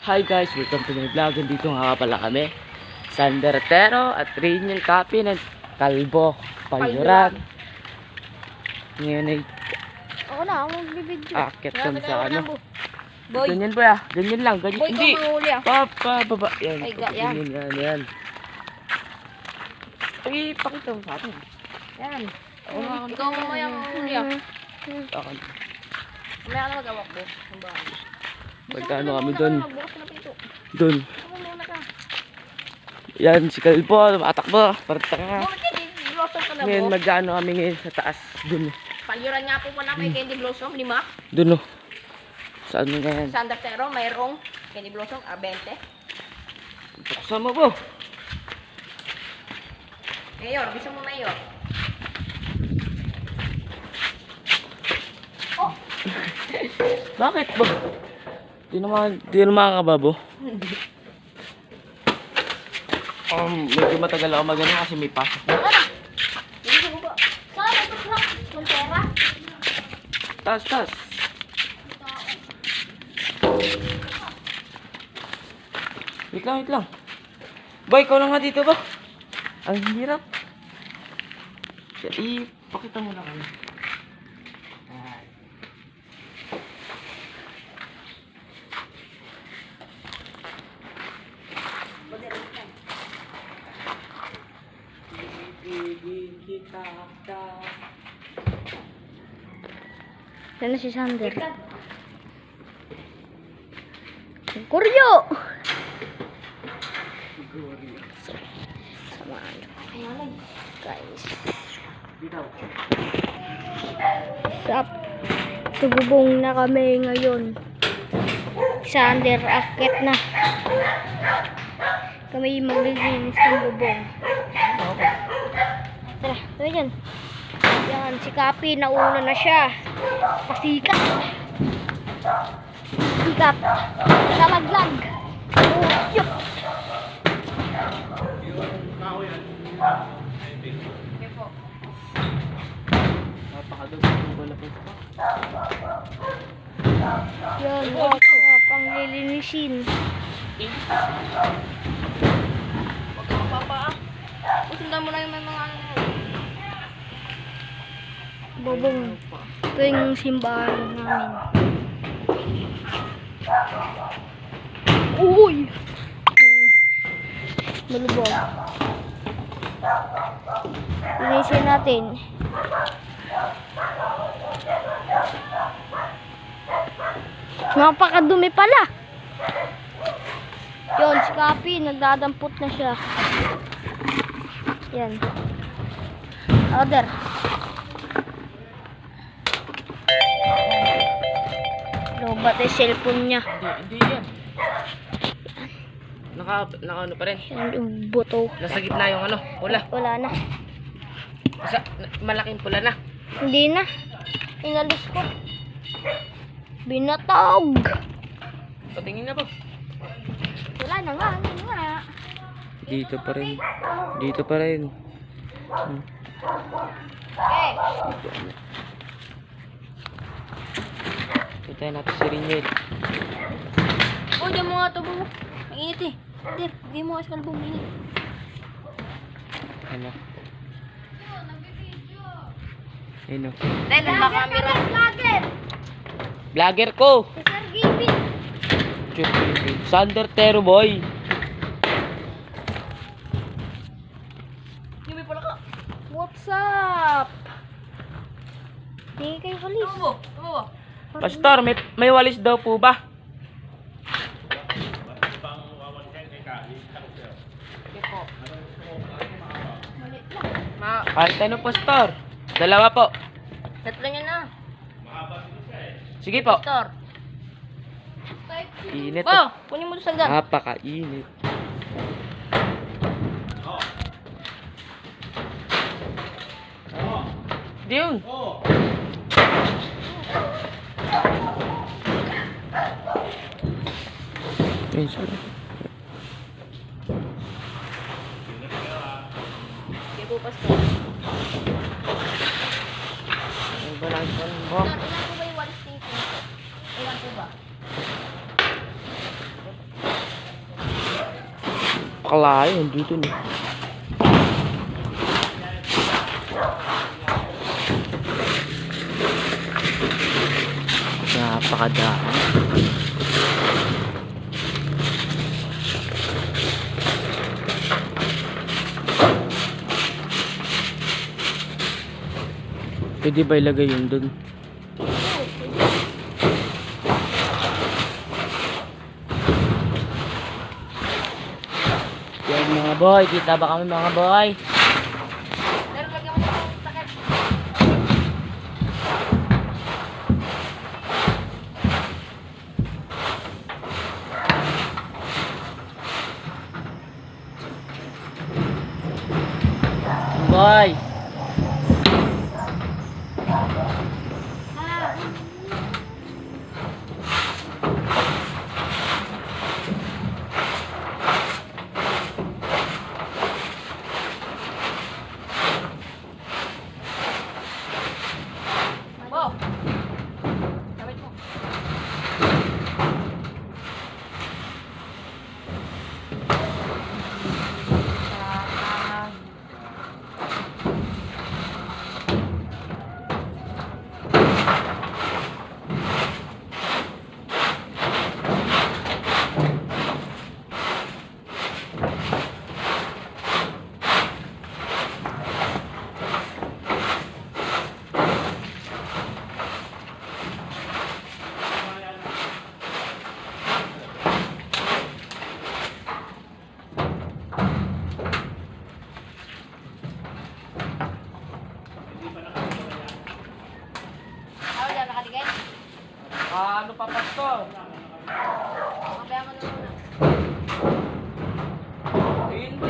Hi guys, welcome to my vlog. Dito nga pala kami San Bertero at Rainiel Capi ng Kalbo Payuran. Ngayon ay ako na, ako magbibidyo. akit kami sa ano. Boy. Ganyan ba ya? Ganyan lang. Ganyan. Boy, Hindi. ikaw mahuli ah. Baba. Yan. Ay, yan. Yan. Ay, pakita mo sa atin. Yan. Oo, Ikaw mamaya mahuli ah. Ako. Mamaya ka na magawak mo. Magkano kami doon? Magbukas na pito. Doon. Ako muna ka. Yan, si Kalbo. Tumatakbo. Parang tanga. Bakit candy blossom ka na Ngayon, mo? magkano kami ngayon sa taas. Doon. Paliran nga po pala may candy blossom, 5. Doon. Saan mo ngayon? Sa Undertero, mayroong candy blossom, 20. Buksan mo po. Mayor, bisa mo mayor. Oh, Bakit ba? Di naman kababo. Medyo matagal ako magano kasi may pasok. hindi ko ba? Saan ito clock? Montera? Tas. Wait lang. Boy, ikaw lang nga dito ba? Ang hirap. Pakita mo na kami. Yan na si Sander. Kuryo! Samaan ko. Guys. Sugubong na kami ngayon. Sander, akit na. Kami maglilinis ng bubong. Tara, tara dyan. Yan, si Capi, nauna na siya. Pasikat. Sikat. Nalaglag. Oh, yuk. Yan, pang lilinisin. Huwag kang papa. Usundan mo lang yung mga bubong. Ito yung simbahan namin. Uy! Malubog. Linisin natin. Napakadumi pala. Yun, si Capi, nagdadampot na siya. Yan. Order. Lobat yung cellphone niya. Hindi yan. Naka ano pa rin. Yan yung buto. Nasa gitna yung ano, pula. Wala na. Malaking pula na. Hindi na. Inalis ko. Binatog. Patingin na po. Wala na nga. Ano nga. Dito pa rin. Eh. Kita natin si Rainiel. Oh, diyan mo nga ito, bubo. Ang init eh. Hindi mo kasi kalbong init. Ano? Ano? Dahil nagka-camera. Vlogger! Vlogger ko! Si Sir Gipin. San Bertero boy! Yumi pala ka. What's up? Hindi kayo kalis. Ano? Pastor, may walis daw po ba? Kahit ano, Pastor? Dalawa po. Tatlo niya na. Sige po. Pastor. Init. Oh, kunin mo sa sandal. Napaka-init. Diyon. Sige po, Pastor. Ang balang ko. Pastor, ilan po ba yung walis dito? Ilan po ba? Napakalayo, nandito na. Napakadami. Pwede ba ilagay yun dun? Yan mga boy, kita ba kami mga boy? Pero lagyan mo na ng takip. Boy! Ah, Bo. Gawin mo. Wala nakatigay. Ano pa pasto? Mamaya mo na muna. Hindi.